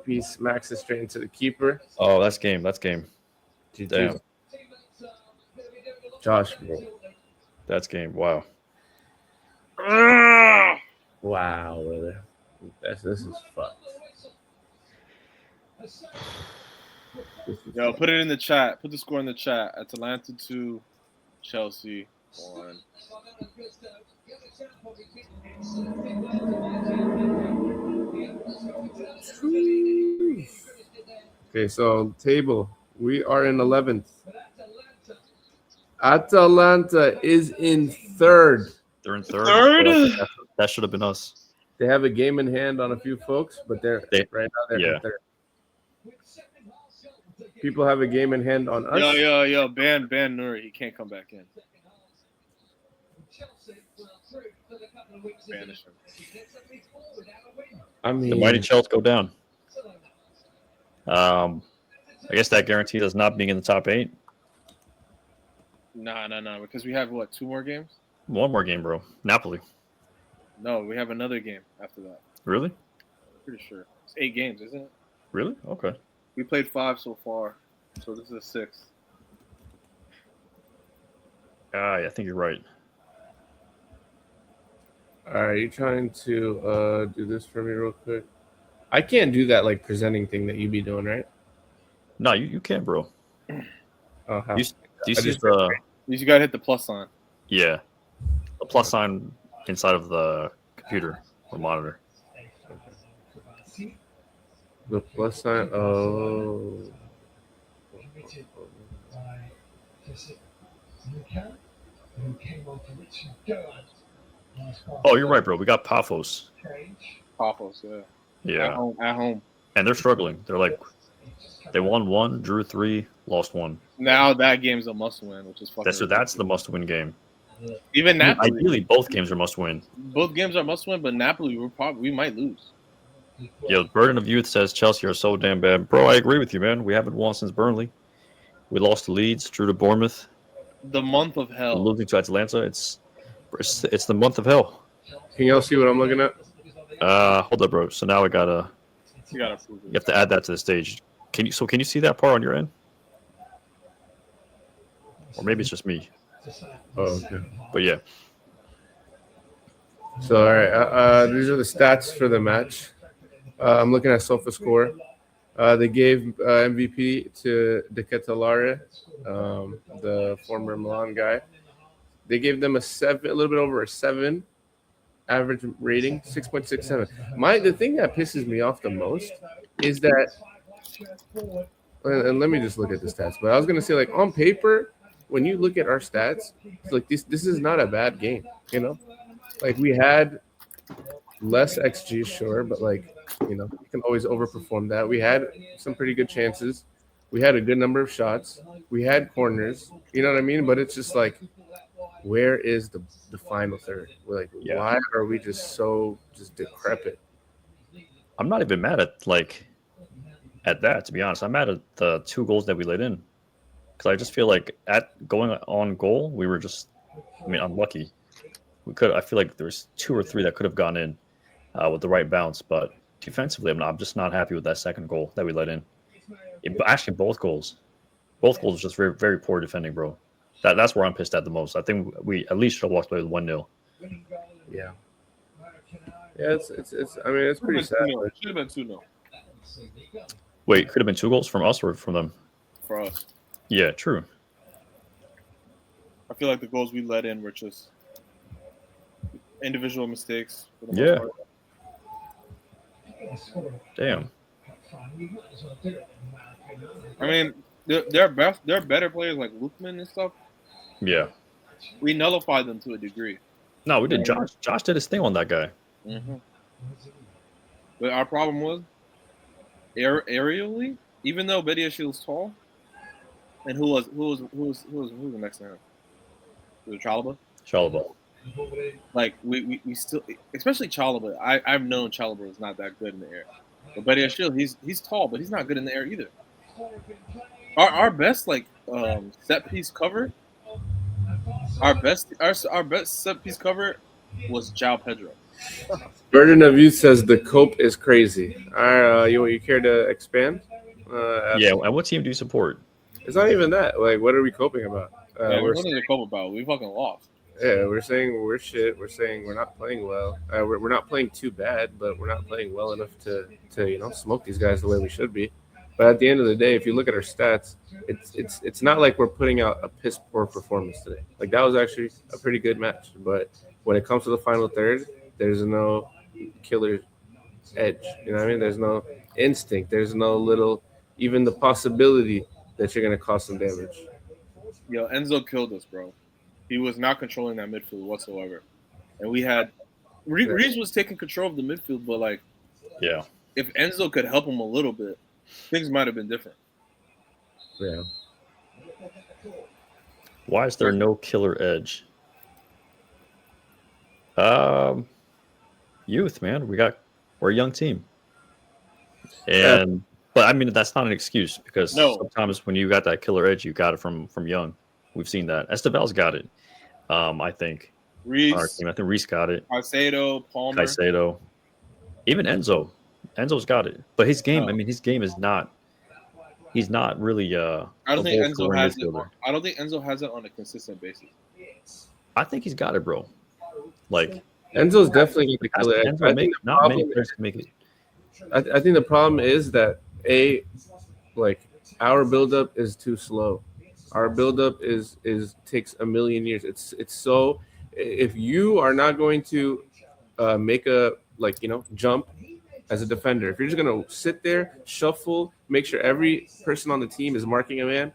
MVP smacks it straight into the keeper. Oh, that's game. That's game. GG. Damn, Josh, bro. that's game. Wow. Wow, brother. This is fucked. Yo, put it in the chat. Put the score in the chat. Atalanta 2, Chelsea 1. Okay, so table. We are in 11th. Atalanta is in third. They're in third. Third? That should have been us. They have a game in hand on a few folks, but right now they're Yeah. in third. People have a game in hand on us. Yo. Ban Nuri. He can't come back in. Banish him. I mean, The mighty Chelsea go down. I guess that guarantees us not being in the top 8. Nah. Because we have, what, 2 more games? One more game, bro. Napoli. No, we have another game after that. Really? Pretty sure. It's 8 games, isn't it? Really? Okay. We played 5 so far. So this is a 6th. I think you're right. all right, you trying to do this for me real quick? I can't do that like presenting thing that you be doing, right? No, you can, bro. Oh, how? Do you see just- the You gotta hit the plus sign. the plus sign inside of the computer or monitor? The plus sign. Oh. Oh, you're right, bro. We got Paphos. Paphos, yeah. Yeah, At home. and they're struggling. They won 1, drew 3, lost 1. Now that game's a must win, which is fucking. That's the must-win game. Even Napoli. Ideally, both games are must-win. Both games are must win, but Napoli we might lose. Yeah, Burden of Youth says Chelsea are so damn bad. Bro, I agree with you, man. We haven't won since Burnley. We lost to Leeds, drew to Bournemouth, The month of hell. losing to Atalanta. It's the month of hell. Can y'all see what I'm looking at? Hold up, bro. So now you You gotta prove have it. to add that to the stage. Can you see that part on your end? Or maybe it's just me. Oh, okay. But yeah. So, all right. These are the stats for the match. I'm looking at SofaScore. They gave MVP to De Ketelare, the former Milan guy. They gave them a little bit over a 7 average rating, 6.67. The thing that pisses me off the most is that, and let me just look at the stats. But I was gonna say, like, on paper, when you look at our stats, it's like this is not a bad game, you know. Like, we had less XG, sure, but like, you know, you can always overperform that. We had some pretty good chances. We had a good number of shots. We had corners. You know what I mean? But it's just like, where is the final third? We're like, why are we just so decrepit? I'm not even mad at that, to be honest. I'm mad at the 2 goals that we let in. Because I just feel like at going on goal, we were just, unlucky. I feel like there's 2 or 3 that could have gone in with the right bounce, but defensively, I'm just not happy with that second goal that we let in. Actually, both goals were just very, very poor defending, bro. That's where I'm pissed at the most. I think we at least should have walked away with 1-0. Yeah. Yeah, it's pretty sad. It should have been 2-0 Wait, could have been 2 goals from us or from them? for us. Yeah, true. I feel like the goals we let in were just individual mistakes. For the Yeah. most part. Damn. I mean, they're better players like Lukman and stuff. Yeah. We nullified them to a degree. No, we did. Josh did his thing on that guy. Mm-hmm. But our problem was aerially, even though Bediashile was tall, and who was the next to him? Was it Chalaba? Chalaba. Like we still, especially Chalaba. I've known Chalaba is not that good in the air, but Bediashile, he's tall, but he's not good in the air either. Our best set piece cover. Our best set piece cover was João Pedro. Burden of Youth says the cope is crazy. You care to expand? Yeah, and what team do you support? It's not even that. Like, what are we coping about? Yeah, We're what is the cope about? We fucking lost. Yeah, we're saying we're shit. We're saying we're not playing well. We're not playing too bad, but we're not playing well enough to smoke these guys the way we should be. But at the end of the day, if you look at our stats, it's not like we're putting out a piss poor performance today. Like that was actually a pretty good match. But when it comes to the final third, there's no killer edge. You know what I mean? There's no instinct. There's no little even the possibility that you're gonna cause some damage. Yo, Enzo killed us, bro. He was not controlling that midfield whatsoever. And we had Reeves was taking control of the midfield, but like Yeah. if Enzo could help him a little bit, things might have been different. Yeah. Why is there no killer edge? Youth, man. We're a young team. And but I mean that's not an excuse because sometimes when you got that killer edge, you got it from young. We've seen that. Esteval's got it. I think Reese, our team. I think Reese got it. Caicedo, Palmer, even Enzo. Enzo's got it. But his game, I mean, his game is not. He's not really. I don't think Enzo has it. midfielder. I don't think Enzo has it on a consistent basis. I think he's got it, bro. Like Enzo's definitely the killer edge. Enzo not many players can make it. I think the problem is that our buildup is too slow. Our buildup is takes a million years. It's so if you are not going to make a jump as a defender, if you're just gonna sit there, shuffle, make sure every person on the team is marking a man,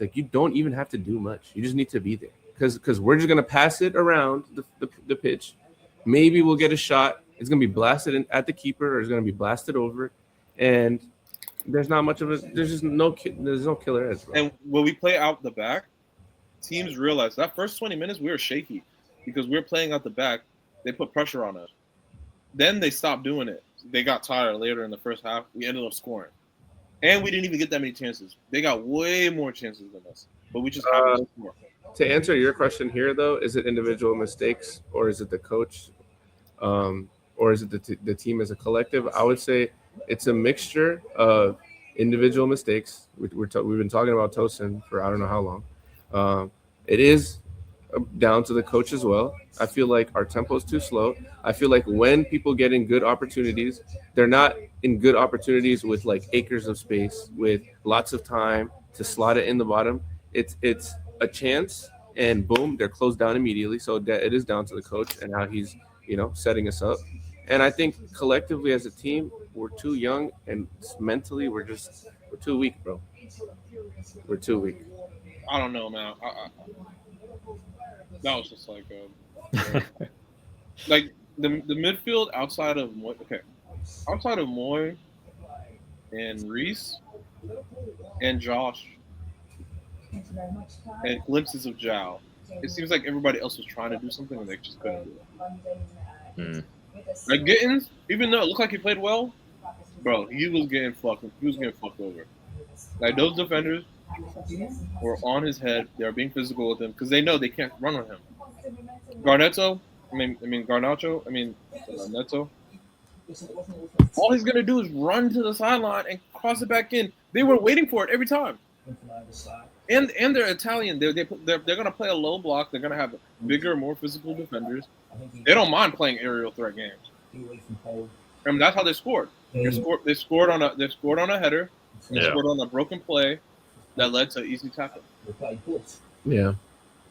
like you don't even have to do much. You just need to be there because we're just gonna pass it around the pitch. Maybe we'll get a shot. It's gonna be blasted at the keeper, or it's gonna be blasted over, and there's not much of a. There's no killer edge. Bro. And when we play out the back, teams realize that first 20 minutes we were shaky because we were playing out the back. They put pressure on us. Then they stopped doing it. They got tired later in the first half. We ended up scoring, and we didn't even get that many chances. They got way more chances than us, but we just happened to score. To answer your question here, though, is it individual mistakes or is it the coach, or is it the team as a collective? I would say it's a mixture of individual mistakes. We've been talking about Tosin for I don't know how long. It is down to the coach as well. I feel like our tempo is too slow. I feel like when people get in good opportunities, they're not in good opportunities with like acres of space, with lots of time to slot it in the bottom. It's a chance, and boom, they're closed down immediately. So it is down to the coach and how he's setting us up. And I think collectively as a team, we're too young, and mentally we're too weak, bro. We're too weak. I don't know, man. That was just like like the midfield outside of Moy and Reese and Josh and glimpses of Zhao. It seems like everybody else was trying to do something and they just couldn't do it. Like Gittins, even though it looked like he played well, bro, he was getting fucked over. Like those defenders were on his head. They were being physical with him because they know they can't run on him. Garnacho. All he's gonna do is run to the sideline and cross it back in. They were waiting for it every time. And they're Italian. They're gonna play a low block. They're gonna have bigger, more physical defenders. They don't mind playing aerial threat games. And that's how they scored. They scored on a header. They scored on a broken play that led to easy tackle. Yeah.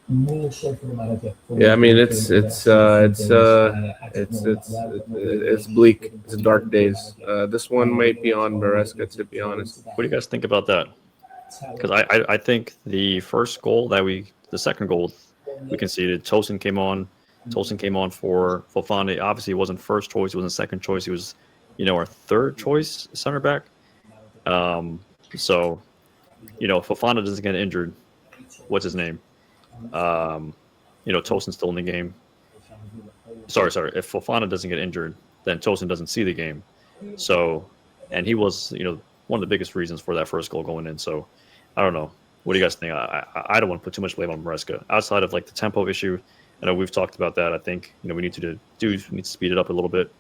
Yeah, I mean it's bleak. It's dark days. This one might be on Maresca, to be honest. What do you guys think about that? Because I think the second goal we conceded, Tosin came on for Fofana. Obviously, he wasn't first choice. He wasn't second choice. He was, our third choice center back. So, Fofana doesn't get injured. What's his name? Tosin's still in the game. Sorry. If Fofana doesn't get injured, then Tosin doesn't see the game. So, and he was, one of the biggest reasons for that first goal going in. So, I don't know. What do you guys think? I don't want to put too much blame on Maresca. Outside of like the tempo issue, I know we've talked about that. I think we need to speed it up a little bit.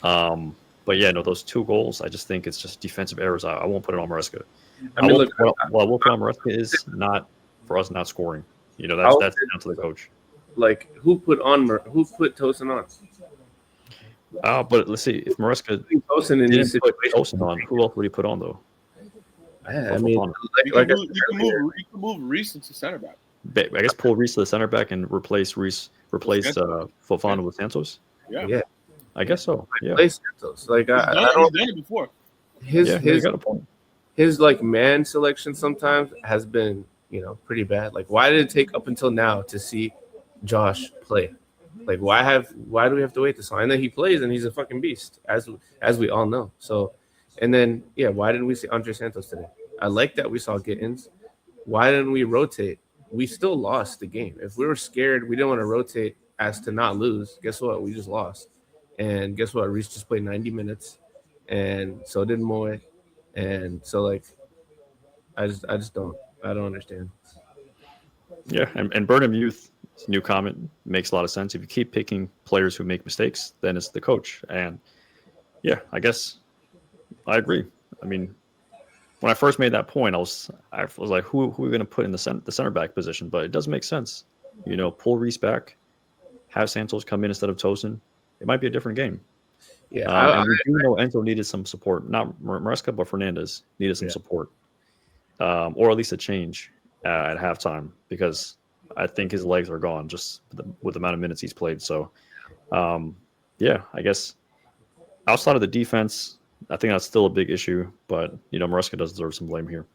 But yeah, no, those 2 goals, I just think it's just defensive errors. I won't put it on Maresca. I mean, look, what I will put on Maresca is not for us not scoring. I'll That's say- down to the coach. like who put Tosin on? But let's see, if Maresca Tosin in these didn't put situations. Tosin on, who else would he put on though? I mean, You like can, I move, said you, can earlier, move, you can move Reese into center back. I guess pull Reese to the center back and replace Fofana with Santos. yeah, I guess so. Yeah, play Santos. Like He's done it before. his you got a point. his like man selection sometimes has been pretty bad. Like why did it take up until now to see Josh play? Like why do we have to wait this long? And then he plays and he's a fucking beast, as we all know. So, and then why didn't we see Andre Santos today? I like that we saw Gittins. Why didn't we rotate? We still lost the game. If we were scared, we didn't want to rotate as to not lose. Guess what? We just lost. And guess what? Reese just played 90 minutes, and so did Moy. And so like, I don't understand. Yeah, and Burnham Youth new comment makes a lot of sense. If you keep picking players who make mistakes, then it's the coach. And yeah, I guess I agree. I mean, when I first made that point, I was like, who are we going to put in the center back position? But it does make sense. Pull Reese back, have Santos come in instead of Tosin. It might be a different game. Yeah, and we do know Enzo needed some support. Not Maresca, but Fernandez needed some support, or at least a change at halftime, because I think his legs are gone just with the amount of minutes he's played. So, yeah, I guess outside of the defense, I think that's still a big issue. But Maresca does deserve some blame here.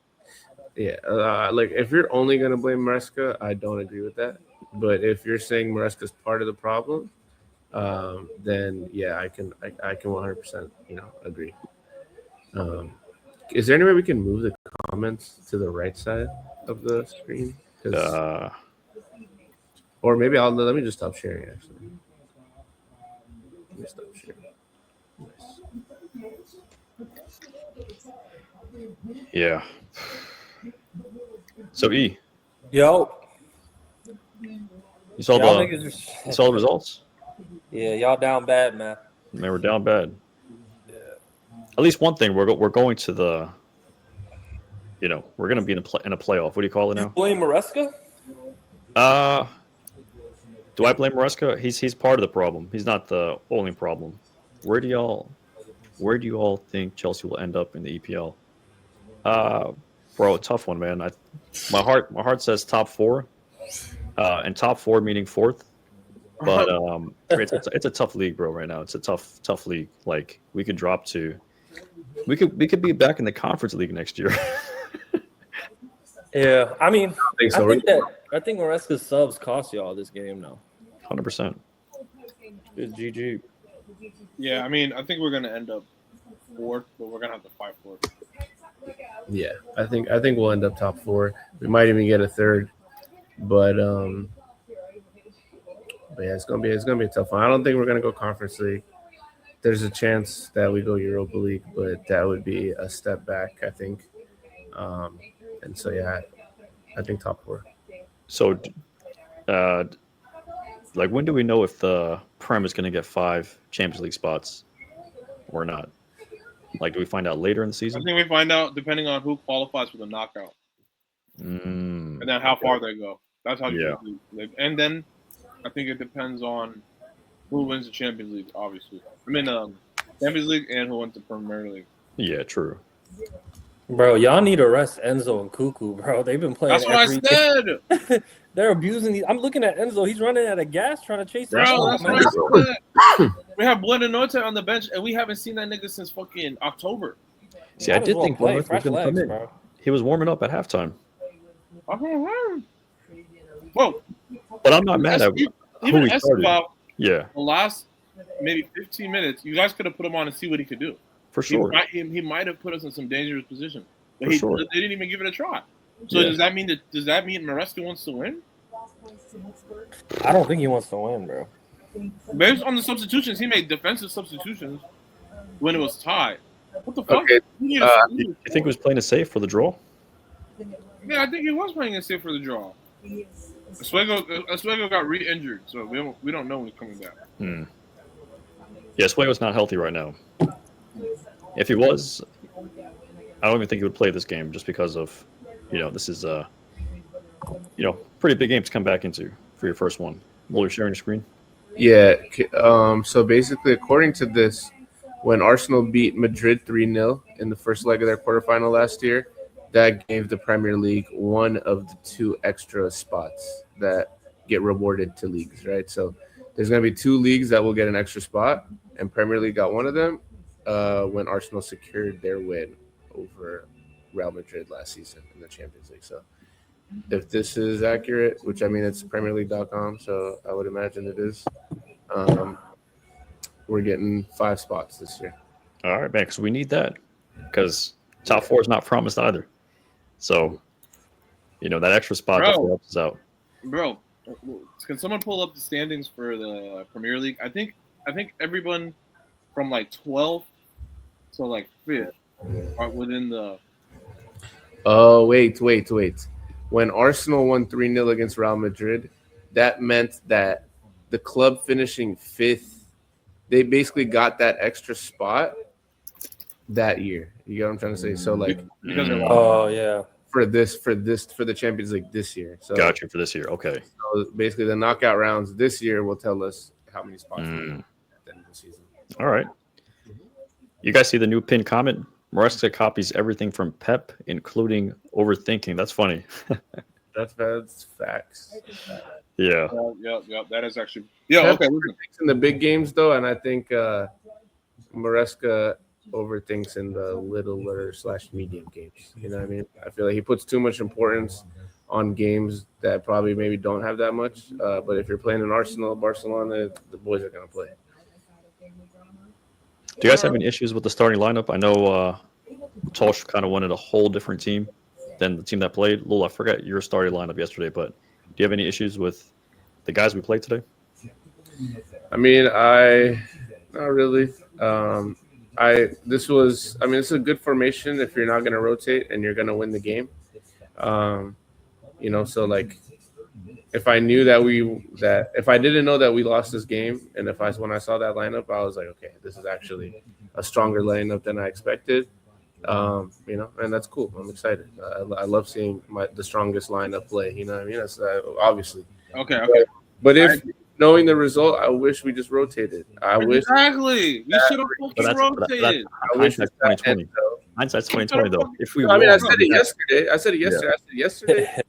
Yeah, like if you're only gonna blame Maresca, I don't agree with that. But if you're saying Maresca's part of the problem, then yeah, I can 100% agree. Is there any way we can move the comments to the right side of the screen? Or maybe let me just stop sharing actually. Let me stop sharing. Nice. Yeah. So Yo. You saw the results? Yeah, y'all down bad, man. Man, we're down bad. Yeah. At least one thing, we're going to the, we're going to be in a playoff. What do you call it now? Blame Maresca? Do I blame Maresca? He's part of the problem. He's not the only problem. Where do you all think Chelsea will end up in the EPL? Bro, a tough one, man. My heart says top 4, and top 4 meaning 4th. But it's a tough league, bro. Right now, it's a tough league. Like we could drop to, we could be back in the Conference League next year. Yeah, I mean, I think Maresca's subs cost y'all this game now. 100%. It's GG. Yeah, I mean, I think we're gonna end up 4th, but we're gonna have to fight for it. Yeah, I think we'll end up top 4. We might even get a 3rd, but yeah, it's gonna be a tough one. I don't think we're gonna go Conference League. There's a chance that we go Europa League, but that would be a step back, I think. And so yeah, I think top 4. So, like, when do we know if the Prem is going to get 5 Champions League spots or not? Like, do we find out later in the season? I think we find out depending on who qualifies for the knockout, and then how far they go. That's how. Yeah. And then I think it depends on who wins the Champions League. Obviously, I mean, Champions League and who wins the Premier League. Yeah, true. Bro, y'all need to rest Enzo and Cuckoo, bro. They've been playing. That's what I said. They're abusing these. I'm looking at Enzo. He's running out of gas trying to chase the Bro, ball, that's man. what I said. We have Blendon Norte on the bench, and we haven't seen that nigga since fucking October. See, I did think play Bournemouth was fresh going to come legs, in. bro. He was warming up at halftime. Whoa. But I'm not mad at who Even he started. Escobar, Yeah, the last maybe 15 minutes, you guys could have put him on and see what he could do. for sure. He might have put us in some dangerous position, but For sure. they didn't even give it a try. So Yeah. does that mean Maresca wants to win? I don't think he wants to win, bro. Based on the substitutions, he made defensive substitutions when it was tied. What the fuck? Okay, You You think he was playing it safe for the draw? yeah, I think he was playing it safe for the draw. Oswego got re-injured, so we don't know when he's coming back. Yeah, Suego's not healthy right now. If he was, I don't even think he would play this game just because of, this is pretty big game to come back into for your first one. While you're sharing your screen. Yeah. So basically, according to this, when Arsenal beat Madrid 3-0 in the first leg of their quarterfinal last year, that gave the Premier League one of the 2 extra spots that get rewarded to leagues, right? So there's going to be 2 leagues that will get an extra spot, and Premier League got one of them when Arsenal secured their win over Real Madrid last season in the Champions League. So if this is accurate, which I mean it's PremierLeague.com, so I would imagine it is, we're getting 5 spots this year. All right, man, because we need that because top 4 is not promised either. So, that extra spot definitely helps us out. Bro, can someone pull up the standings for the Premier League? I think everyone from like 12th to like 5th are within the. Oh, wait. When Arsenal won 3-0 against Real Madrid, that meant that the club finishing 5th, they basically got that extra spot that year. You get what I'm trying to say? So like, yeah, for the Champions League this year. So got you for this year. Okay. So basically, the knockout rounds this year will tell us how many spots we have at the end of the season. All right. You guys see the new pinned comment? Maresca copies everything from Pep, including overthinking. That's funny. That's facts. Yeah. Yeah. That is actually. Yeah. Pep Okay. overthinks in the big games though, and I think Maresca overthinks in the littler / medium games. You know what I mean? I feel like he puts too much importance on games that probably maybe don't have that much. But if you're playing in Arsenal, Barcelona, the boys are gonna play. Do you guys have any issues with the starting lineup? I know Tosh kind of wanted a whole different team than the team that played. Lul, I forgot your starting lineup yesterday, but do you have any issues with the guys we played today? I mean, not really. This is a good formation if you're not going to rotate and you're going to win the game. So like, if I didn't know that we lost this game, and when I saw that lineup, I was like, okay, this is actually a stronger lineup than I expected. And that's cool. I'm excited. I love seeing the strongest lineup play. You know what I mean? That's obviously Okay. But if knowing the result, I wish we just rotated. Exactly. We should have fucking rotated. Hindsight's 2020. Hindsight's 2020 though. If we I said it yesterday.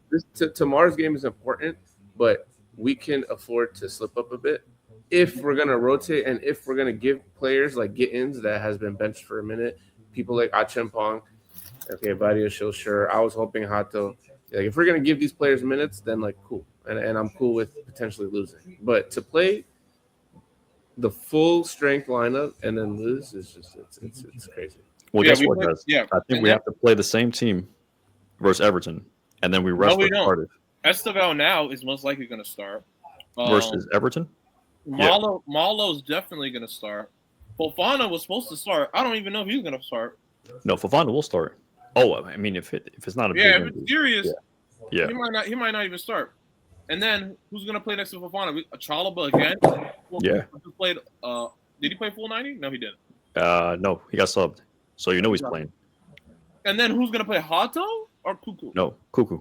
Tomorrow's game is important, but we can afford to slip up a bit if we're gonna rotate and if we're gonna give players like Gittins that has been benched for a minute, people like Achempong, okay, Badia sure. I was hoping Hato. Like, if we're gonna give these players minutes, then like cool, and I'm cool with potentially losing. But to play the full strength lineup and then lose is just it's crazy. Well, guess what, guys? Yeah, I think we have to play the same team versus Everton, and then we rest with Cardiff. Esteval now is most likely going to start versus Everton. Malo's definitely going to start. Fofana was supposed to start. I don't even know if he's going to start. No, Fofana will start. Oh, I mean, if it's not a big if it's serious, yeah, he might not even start. And then who's going to play next to Fofana? Chalaba again? Yeah. Played. Did he play full 90? No, he didn't. No, he got subbed. So he's playing. And then who's going to play Hato or Cuckoo? No, Cuckoo.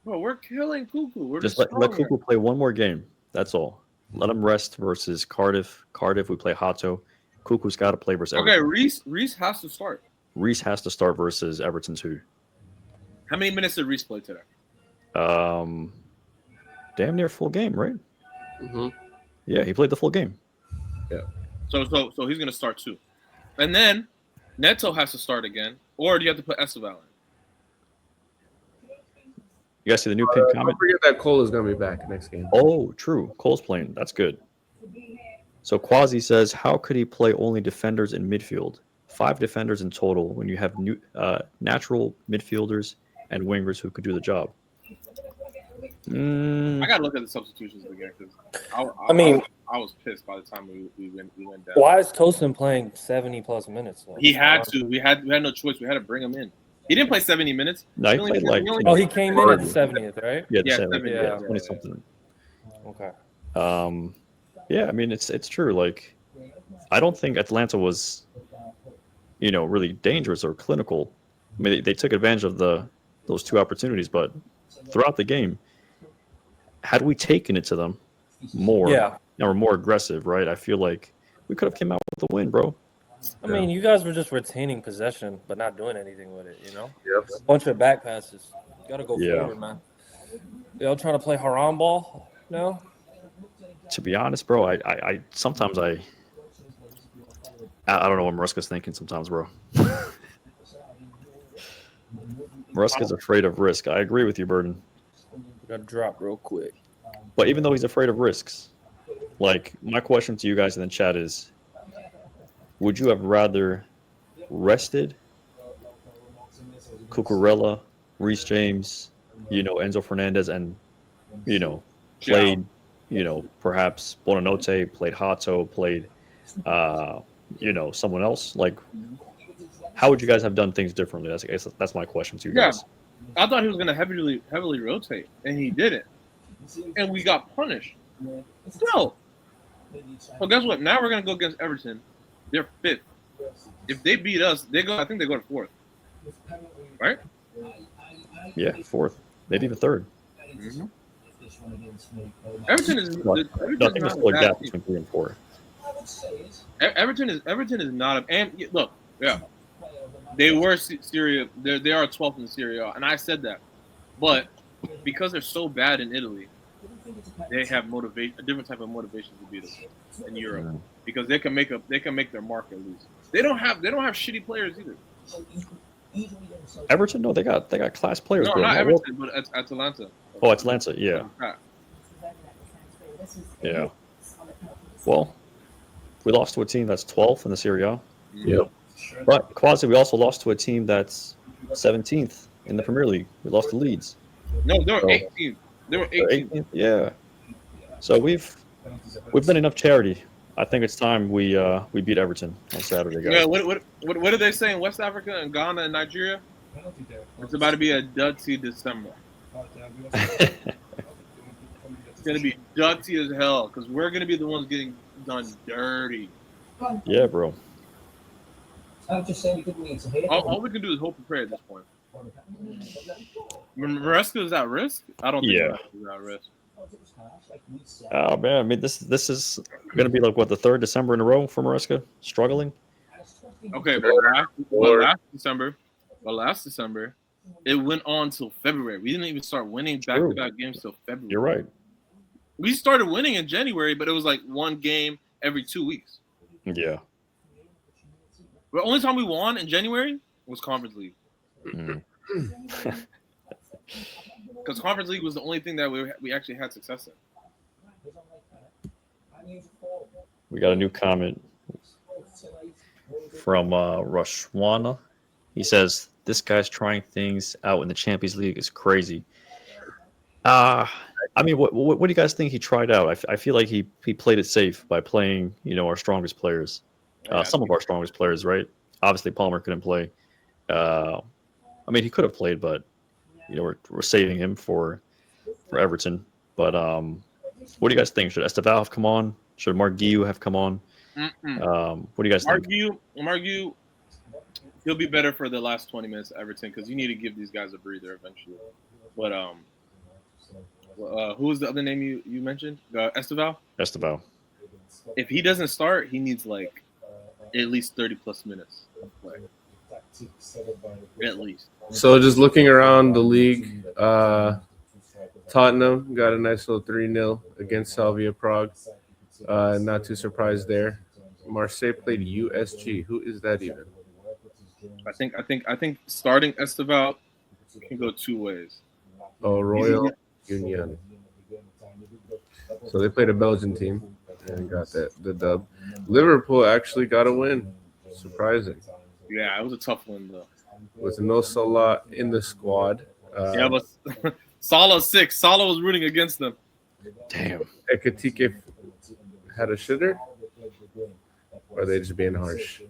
Bro, we're killing Cuckoo. We're just let Cuckoo play one more game. That's all. Let him rest versus Cardiff. Cardiff, we play Hato. Cuckoo's got to play versus Everton. Okay, Reece has to start. Reece has to start versus Everton too. How many minutes did Reece play today? Damn near full game, right? Mm-hmm. Yeah, he played the full game. Yeah. So he's going to start too. And then Neto has to start again, or do you have to put Esteval in? You guys see the new pin comment? Don't forget that Cole is going to be back next game. Oh, true. Cole's playing. That's good. So Quasi says, how could he play only defenders in midfield? 5 defenders in total when you have natural midfielders and wingers who could do the job. I got to look at the substitutions again because I was pissed by the time we went down. Why is Tosin playing 70+ minutes though? He had to. We had no choice. We had to bring him in. He didn't play 70 minutes. No, he played like only- Oh, he came in at the 70th, right? yeah, Yeah, 70, yeah. 20 something. Okay. Yeah, I mean it's true. Like, I don't think Atlanta was, really dangerous or clinical. I mean, they took advantage of those two opportunities, but throughout the game, had we taken it to them more Yeah. and were more aggressive, right? I feel like we could have came out with a win, bro. I mean, you guys were just retaining possession, but not doing anything with it, Yep. Bunch of back passes. Got to go Yeah. forward, man. Y'all trying to play haram ball now? To be honest, bro, I sometimes I don't know what Mariska's thinking sometimes, bro. Mariska's afraid of risk. I agree with you, Burden. Got to drop real quick. But even though he's afraid of risks, like, my question to you guys in the chat is, would you have rather rested Cucurella, Reece James, Enzo Fernandez, and, played, perhaps Bonanote, played Hato, played, someone else? Like, how would you guys have done things differently? That's my question to you Yeah. guys. I thought he was going to heavily rotate, and he didn't. And we got punished. Still. Well, guess what? Now we're going to go against Everton. They're 5th. If they beat us, I think they go to 4th. Right? Yeah, 4th, maybe even 3rd. Mm-hmm. Everton is. No, I think there's still a gap between 3 and 4. Everton is not a. And look, yeah, they were Syria. They are 12th in Serie A, and I said that, but because they're so bad in Italy, they have a different type of motivation to beat us in Europe because they can make their mark at least. They don't have shitty players either. Everton, no, they got class players. No, bro. not Everton, but Atalanta. Oh, Atlanta, yeah. Yeah. Well, we lost to a team that's 12th in the Serie A. Yep. But quasi, we also lost to a team that's 17th in the Premier League. We lost to Leeds. No, they were 18th. They were 18th. Yeah. So we've been enough charity. I think it's time we beat Everton on Saturday, guys. Yeah. What do they say in West Africa and Ghana and Nigeria? It's about to be a dirty December. It's gonna be dirty as hell because we're gonna be the ones getting done dirty. Yeah, bro. I was just saying you didn't need to hear. All we can do is hope and pray at this point. Maresca is at risk. I don't think Maresca is at risk. Oh man, I mean this is gonna be like what, the 3rd December in a row for Mariska struggling. Okay, but last December, it went on till February. We didn't even start winning back-to-back games till February. You're right. We started winning in January, but it was like one game every 2 weeks. Yeah. The only time we won in January was Conference League. Because Conference League was the only thing that we actually had success in. We got a new comment from Rashwana. He says, "This guy's trying things out in the Champions League is crazy." I mean, what do you guys think he tried out? I feel like he played it safe by playing, our strongest players, some of our strongest players, right? Obviously, Palmer couldn't play. I mean, he could have played, but we're saving him for Everton. But what do you guys think? Should Estevao have come on? Should Mark Guiu have come on? What do you guys think? Mark Guiu, he'll be better for the last 20 minutes of Everton because you need to give these guys a breather eventually. But who was the other name you mentioned? Estevao? Estevao. If he doesn't start, he needs like at least 30 plus minutes of play. At least. So just looking around the league, Tottenham got a nice little 3-0 against Slavia Prague. Not too surprised there. Marseille played USG. Who is that even? I think starting Estevao can go 2 ways. Oh, Royal Union. So they played a Belgian team and got the dub. Liverpool actually got a win. Surprising. Yeah, it was a tough one though. With no Salah in the squad. Yeah, but Salah's 6. Salah was rooting against them. Damn. Ekatike had a shitter? Or are they just being harsh?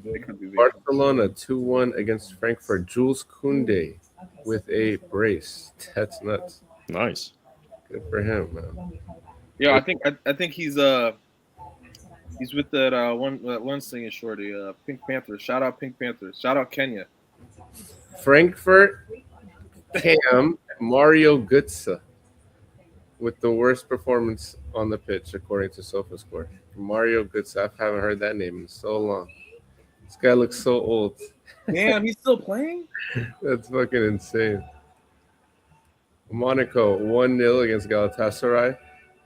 It could be big. Barcelona 2-1 against Frankfurt. Jules Koundé with a brace. That's nuts. Nice. Good for him, man. Yeah, I think he's with that one singing shorty, Pink Panthers. Shout out Pink Panthers. Shout out Kenya. Frankfurt Cam Mario Götze with the worst performance on the pitch, according to SofaScore. Mario Götze. I haven't heard that name in so long. This guy looks so old. Damn, he's still playing? That's fucking insane. Monaco 1-0 against Galatasaray.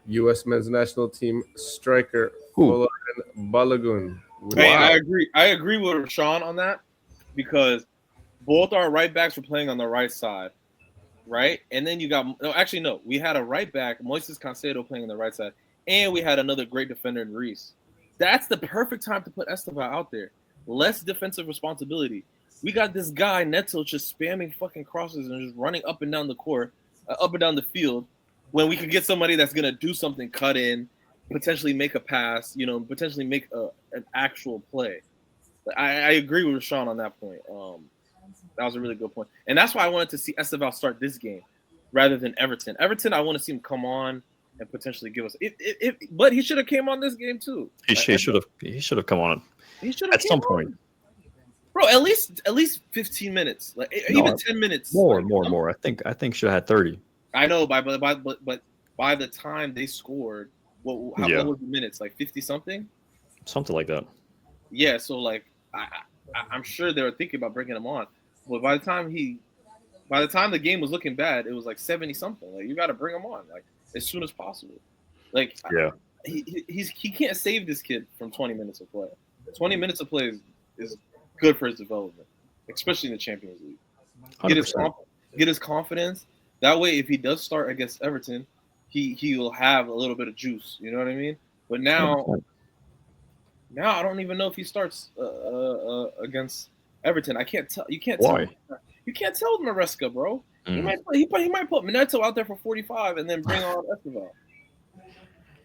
U.S. men's national team striker Who? Folarin Balogun. Hey, I agree with Rashawn on that because both our right backs were playing on the right side, right? And then you got we had a right back, Moises Caicedo, playing on the right side, and we had another great defender in Reese. That's the perfect time to put Esteban out there. Less defensive responsibility. We got this guy Neto just spamming fucking crosses and just running up and down the court, up and down the field, when we could get somebody that's gonna do something, cut in, potentially make a pass, potentially make an actual play. I agree with Rashawn on that point. That was a really good point, and that's why I wanted to see Esteban start this game rather than Everton. Everton, I want to see him come on and potentially give us. But he should have came on this game too. He should have come on at some point. Bro, at least 15 minutes, even 10 minutes. More. I think should have had 30. I know, but by the time they scored, what was the minutes? Like 50 something? Something like that. Yeah, so I'm sure they were thinking about bringing him on, but by the time the game was looking bad, it was like 70 something. Like, you got to bring him on as soon as possible. He can't save this kid from 20 minutes of play. 20 minutes of play is good for his development, especially in the Champions League. Get his confidence. That way, if he does start against Everton, he will have a little bit of juice. You know what I mean? But now I don't even know if he starts against Everton. I can't tell. You can't Why? tell. You can't tell Maresca, bro. Mm. He might put Mineto out there for 45 and then bring on Esteban.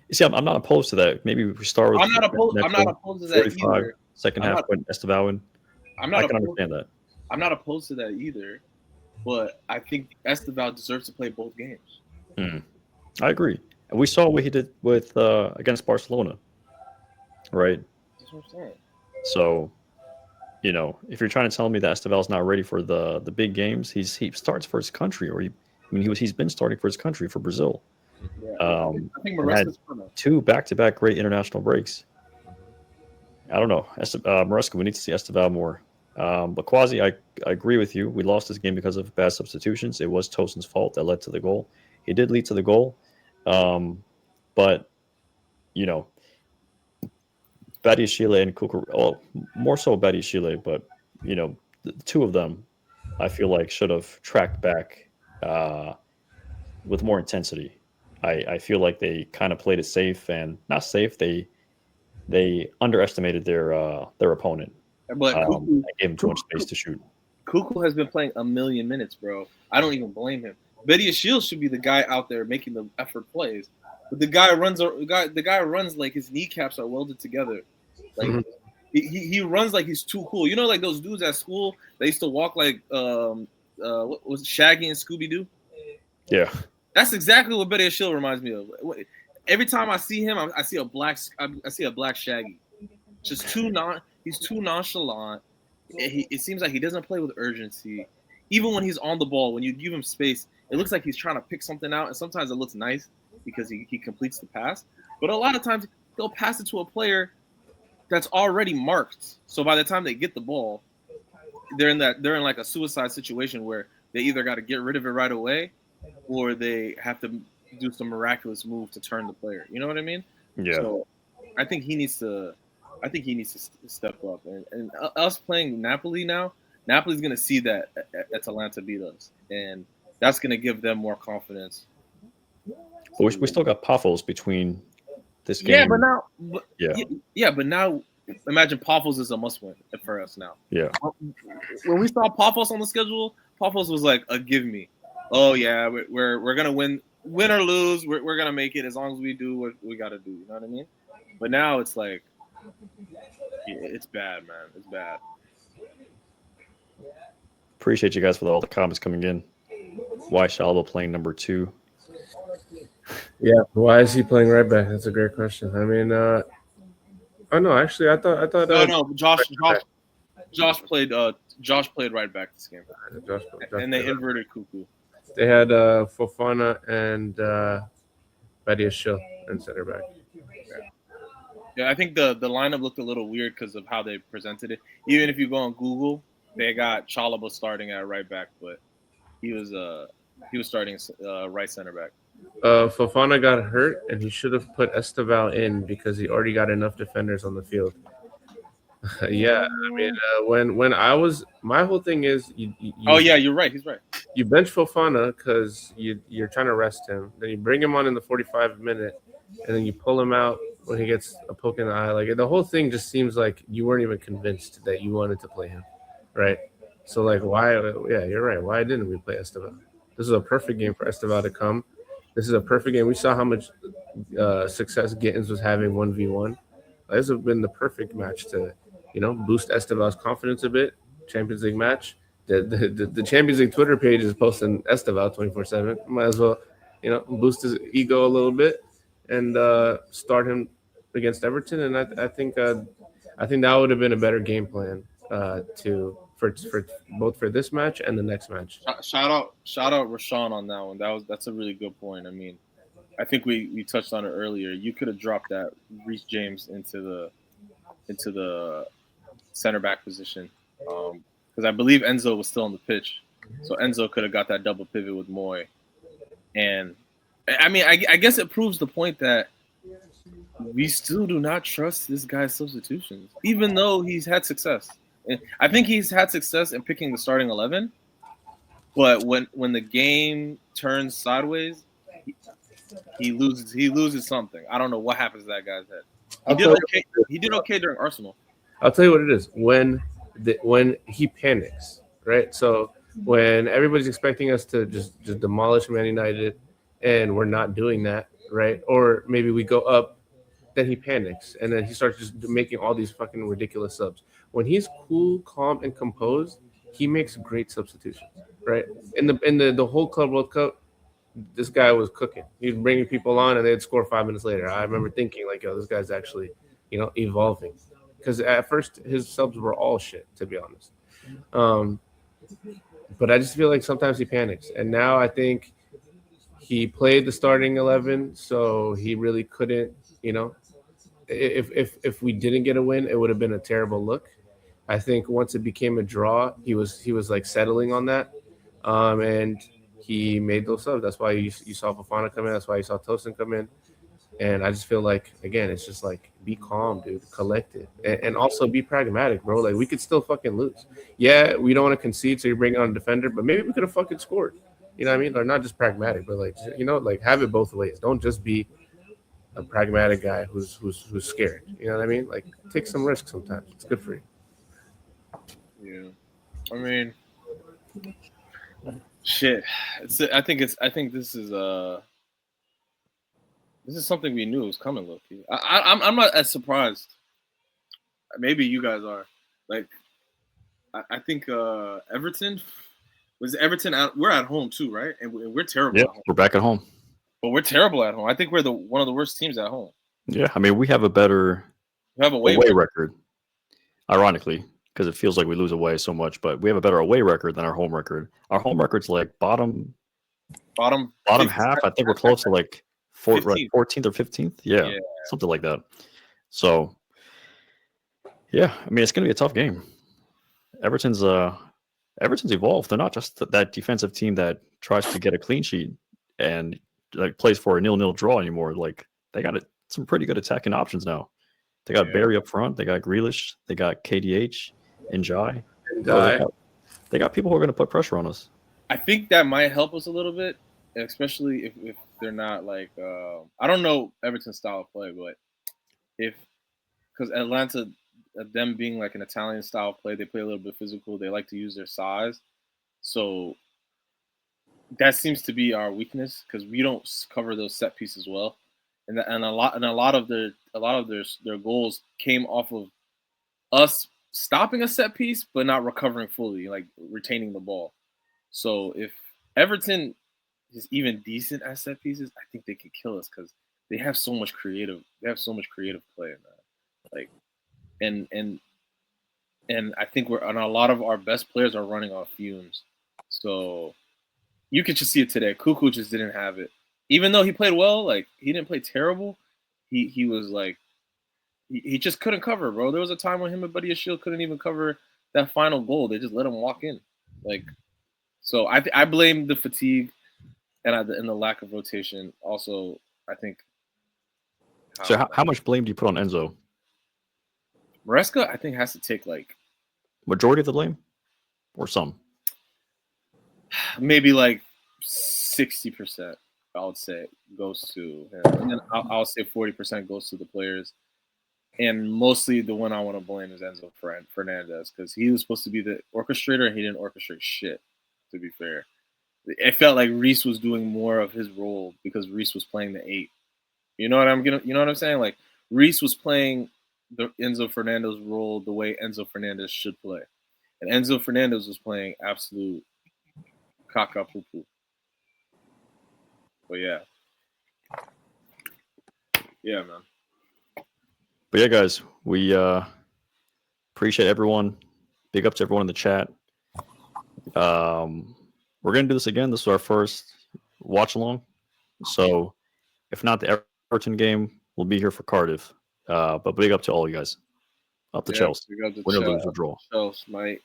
You see, I'm not opposed to that. Maybe we start with. I'm not opposed to that either. Second half when Esteban. I can understand that. I'm not opposed to that either, but I think Esteban deserves to play both games. I agree, and we saw what he did with against Barcelona, right? That's what I'm saying. So, if you're trying to tell me that Esteban's not ready for the big games, he starts for his country, or he's been starting for his country for Brazil. Yeah, I think Maresca's had 2 back-to-back great international breaks. I don't know, Maresca. We need to see Esteban more. But Quasi, I agree with you. We lost this game because of bad substitutions. It was Tosin's fault that led to the goal. He did lead to the goal, but Badiashile and Kukur, more so Badiashile, but the 2 of them, I feel like should have tracked back with more intensity. I feel like they kind of played it safe and not safe. They underestimated their opponent. But Kuku, I gave him too much space to shoot. Kuku has been playing a million minutes, bro. I don't even blame him. Badiashile should be the guy out there making the effort plays. But the guy runs like his kneecaps are welded together. Like he runs like he's too cool. Like those dudes at school, they used to walk like what was it, Shaggy and Scooby Doo? Yeah. That's exactly what Badiashile reminds me of. Every time I see him, I see a black Shaggy. Just he's too nonchalant. It seems like he doesn't play with urgency. Even when he's on the ball, when you give him space, it looks like he's trying to pick something out, and sometimes it looks nice because he completes the pass. But a lot of times they'll pass it to a player that's already marked. So by the time they get the ball, they're in like a suicide situation where they either got to get rid of it right away, or they have to do some miraculous move to turn the player. You know what I mean? Yeah. So I think he needs to step up. And us playing Napoli now, Napoli's going to see that Atalanta beat us, and that's going to give them more confidence. But we still got Paphos between this game. But now imagine Paphos is a must-win for us now. Yeah. When we saw Paphos on the schedule, Paphos was like a give me. Oh yeah, we're gonna win or lose. We're gonna make it as long as we do what we got to do. You know what I mean? But now it's like, It's bad, man. It's bad. Appreciate you guys for all the comments coming in. Why Shalba playing number 2? Yeah, why is he playing right back? That's a great question. I mean, oh no, actually, I thought. No. Josh played right back this game, Josh and they played right inverted Cuckoo. back. They had Fofana and Badia Shill in center back. Yeah, I think the lineup looked a little weird because of how they presented it. Even if you go on Google, they got Chalaba starting at right back, but he was starting right center back. Fofana got hurt, and he should have put Esteval in because he already got enough defenders on the field. Yeah, I mean, when I was, my whole thing is, Oh yeah, you're right. He's right. you bench Fofana because you're trying to rest him. Then you bring him on in the 45th minute, and then you pull him out when he gets a poke in the eye. Like the whole thing just seems like you weren't even convinced that you wanted to play him, right? So like, why? Yeah, you're right. Why didn't we play Esteval? This is a perfect game for Esteval to come. This is a perfect game. We saw how much success Gittins was having 1v1. This has been the perfect match to, boost Esteval's confidence a bit. Champions League match. The Champions League Twitter page is posting Esteval 24/7. Might as well, boost his ego a little bit and start him against Everton. And I think that would have been a better game plan for both for this match and the next match. Shout out Rashawn on that one. That's a really good point. I mean, I think we touched on it earlier. You could have dropped that Reece James into the center back position because I believe Enzo was still on the pitch, so Enzo could have got that double pivot with Moy. And I mean, I guess it proves the point that we still do not trust this guy's substitutions, even though he's had success. And I think he's had success in picking the starting 11, but when the game turns sideways, he loses something. I don't know what happens to that guy's head. He did okay during Arsenal. I'll tell you what it is. When he panics, right? So when everybody's expecting us to just demolish Man United and we're not doing that, right? Or maybe we go up, then he panics and then he starts just making all these fucking ridiculous subs. When he's cool, calm, and composed, he makes great substitutions, right? In the whole Club World Cup, this guy was cooking. He was bringing people on and they'd score 5 minutes later. I remember thinking like, yo, this guy's actually, evolving. Because at first his subs were all shit, to be honest. But I just feel like sometimes he panics. And now I think he played the starting 11, so he really couldn't, if we didn't get a win, it would have been a terrible look. I think once it became a draw, he was like settling on that. And he made those subs. That's why you saw Fofana come in. That's why you saw Tosin come in. And I just feel like, again, it's just like, be calm, dude, collect it. And also be pragmatic, bro. Like, we could still fucking lose. Yeah, we don't want to concede, so you're bringing on a defender, but maybe we could have fucking scored. You know what I mean? Or not just pragmatic, but like, like have it both ways. Don't just be a pragmatic guy who's scared. You know what I mean? Like, take some risks sometimes. It's good for you. Yeah. I mean, shit. I think this is something we knew was coming, Loki. I'm not as surprised. Maybe you guys are. Like, I think Everton out. We're at home too, right? And we're terrible. Yeah, at home. We're back at home. But we're terrible at home. I think we're one of the worst teams at home. Yeah, I mean, we have a better away record. Ironically, because it feels like we lose away so much, but we have a better away record than our home record. Our home record's like bottom half. I think we're close to like 14th or 15th. Yeah, something like that. So, yeah, I mean, it's going to be a tough game. Everton's evolved. They're not just that defensive team that tries to get a clean sheet and like plays for a 0-0 draw anymore. Like, they got some pretty good attacking options now. They got Barry up front. They got Grealish. They got KDH and Jai. They got people who are going to put pressure on us. I think that might help us a little bit, especially if they're not like I don't know Everton's style of play, but because Atlanta, them being like an Italian style of play, they play a little bit physical. They like to use their size, so that seems to be our weakness because we don't cover those set pieces well, and a lot of their goals came off of us stopping a set piece, but not recovering fully, like retaining the ball. So if Everton is even decent at set pieces, I think they could kill us because they have so much creative. They have so much creative play in that. Like, and I think a lot of our best players are running off fumes. So you could just see it today. Cuckoo just didn't have it, even though he played well. Like he didn't play terrible. He was like he just couldn't cover, bro. There was a time when him and Buddy Shield couldn't even cover that final goal. They just let him walk in. Like, so I blame the fatigue and the lack of rotation. Also, I think. So how much blame do you put on Enzo? Maresca, I think, has to take like Majority of the blame, or some? maybe like 60%. I would say goes to him, and then I'll say 40% goes to the players. And mostly the one I want to blame is Enzo Fernandez because he was supposed to be the orchestrator and he didn't orchestrate shit, to be fair. It felt like Reese was doing more of his role because Reese was playing the 8. You know what I'm saying? Like Reese was playing the Enzo Fernandez role the way Enzo Fernandez should play. And Enzo Fernandez was playing absolute caca poo poo. But yeah. Yeah, man. But yeah, guys, we appreciate everyone. Big up to everyone in the chat. We're gonna do this again. This is our first watch along. So if not the Everton game, we'll be here for Cardiff. But big up to all you guys. Up to Chelsea. Win or lose or draw. Chelsea, mate.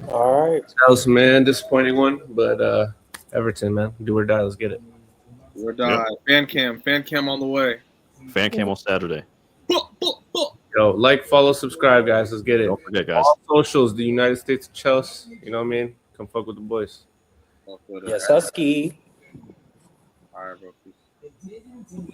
All right. Chelsea, man, disappointing one, but Everton, man, do or die. Let's get it. We're done. Yep. Fan cam on the way. Fan cam on Saturday. Yo, like, follow, subscribe, guys. Let's get it. Don't forget, guys. All socials, the United States of Chelsea. You know what I mean? Come fuck with the boys. Yes, Husky. All right, bro. Peace.